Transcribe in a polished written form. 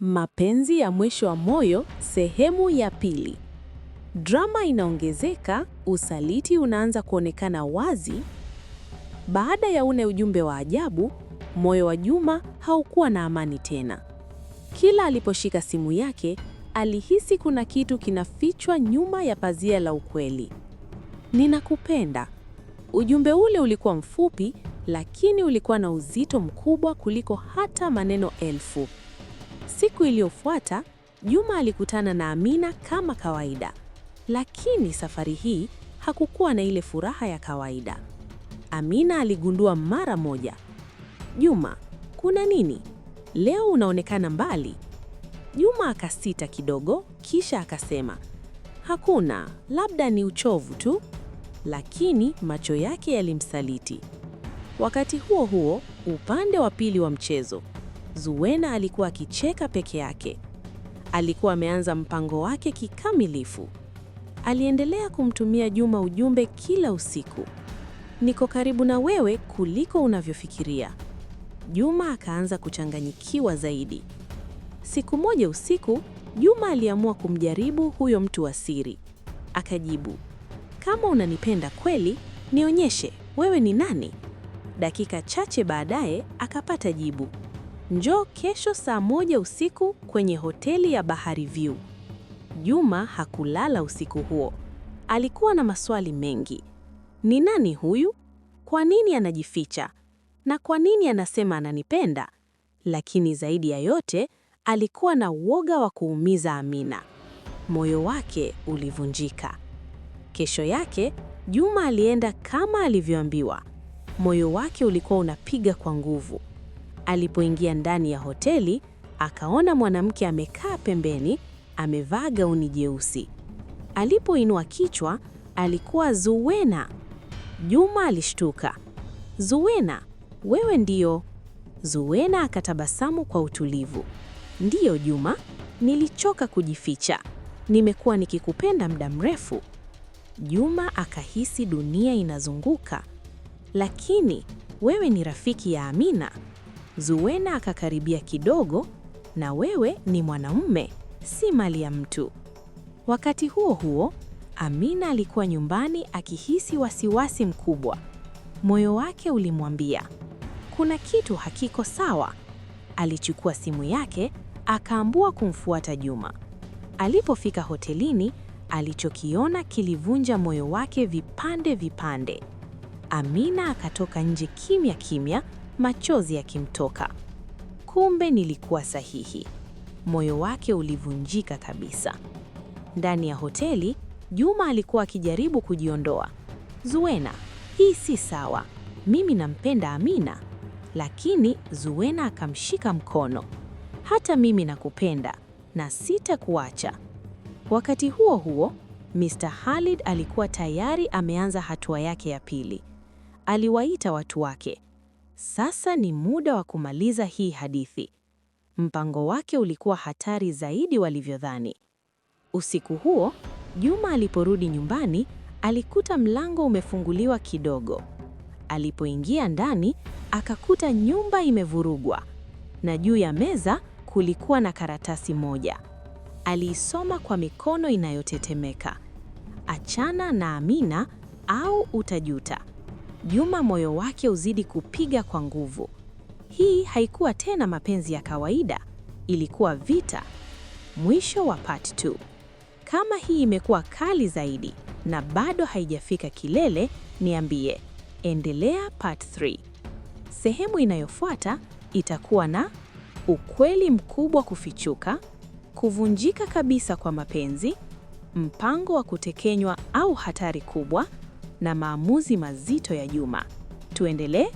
Mapenzi ya mwisho wa moyo sehemu ya pili. Drama inaongezeka, usaliti unaanza kuonekana wazi. Baada ya ule ujumbe wa ajabu, moyo wa Juma haukuwa na amani tena. Kila aliposhika simu yake, alihisi kuna kitu kinafichwa nyuma ya pazia la ukweli. Ninakupenda. Ujumbe ule ulikuwa mfupi, lakini ulikuwa na uzito mkubwa kuliko hata maneno elfu. Siku iliyofuata, Juma alikutana na Amina kama kawaida. Lakini safari hii hakukuwa na ile furaha ya kawaida. Amina aligundua mara moja. Juma, kuna nini? Leo unaonekana mbali. Juma akasita kidogo, kisha akasema, hakuna, labda ni uchovu tu. Lakini macho yake yalimsaliti. Wakati huo huo, upande wa pili wa mchezo, Zuwena alikuwa akicheka peke yake. Alikuwa ameanza mpango wake kikamilifu. Aliendelea kumtumia Juma ujumbe kila usiku. Niko karibu na wewe kuliko unavyofikiria. Juma akaanza kuchanganyikiwa zaidi. Siku moja usiku, Juma aliamua kumjaribu huyo mtu wa siri. Akajibu, kama unanipenda kweli, nionyeshe wewe ni nani. Dakika chache baadaye akapata jibu. Njoo kesho saa 1 usiku kwenye hoteli ya Bahari View. Juma hakulala usiku huo. Alikuwa na maswali mengi. Ni nani huyu? Kwa nini anajificha? Na kwa nini anasema ananipenda? Lakini zaidi ya yote, alikuwa na uoga wa kuumiza Amina. Moyo wake ulivunjika. Kesho yake, Juma alienda kama alivyoambiwa. Moyo wake ulikuwa unapiga kwa nguvu. Alipoingia ndani ya hoteli, akaona mwanamke amekaa pembeni, amevaa gauni jeusi. Alipoinua kichwa, alikuwa Zuwena. Juma alishtuka. Zuwena, wewe ndio? Zuwena akatabasamu kwa utulivu. Ndiyo Juma, nilichoka kujificha. Nimekuwa nikikupenda muda mrefu. Juma akahisi dunia inazunguka. Lakini, wewe ni rafiki ya Amina. Zuwena akakaribia kidogo, na wewe ni mwanamume, si mali ya mtu. Wakati huo huo, Amina alikuwa nyumbani akihisi wasiwasi mkubwa. Moyo wake ulimwambia, kuna kitu hakiko sawa. Alichukua simu yake, akaamua kumfuata Juma. Alipofika hotelini, alichokiona kilivunja moyo wake vipande vipande. Amina akatoka nje kimya kimya, machozi yakimtoka. Kumbe nilikuwa sahihi. Moyo wake ulivunjika kabisa. Ndani ya hoteli, Juma alikuwa akijaribu kujiondoa. Zuwena, hii si sawa. Mimi nampenda Amina. Lakini Zuwena akamshika mkono. Hata mimi nakupenda na sitakuacha. Wakati huo huo, Mr. Khalid alikuwa tayari ameanza hatua yake ya pili. Aliwaita watu wake. Sasa ni muda wa kumaliza hii hadithi. Mpango wake ulikuwa hatari zaidi walivyodhani. Usiku huo, Juma aliporudi nyumbani, alikuta mlango umefunguliwa kidogo. Alipoingia ndani, akakuta nyumba imevurugwa. Na juu ya meza kulikuwa na karatasi moja. Aliisoma kwa mikono inayotetemeka. Achana na Amina au utajuta. Juma moyo wake uzidi kupiga kwa nguvu. Hii haikuwa tena mapenzi ya kawaida, ilikuwa vita. Mwisho wa part 2. Kama hii imekuwa kali zaidi na bado haijafika kilele, niambie. Endelea part 3. Sehemu inayofuata itakuwa na ukweli mkubwa kufichuka, kuvunjika kabisa kwa mapenzi, mpango wa kutekenywa au hatari kubwa, na maamuzi mazito ya Juma. Tuendelee.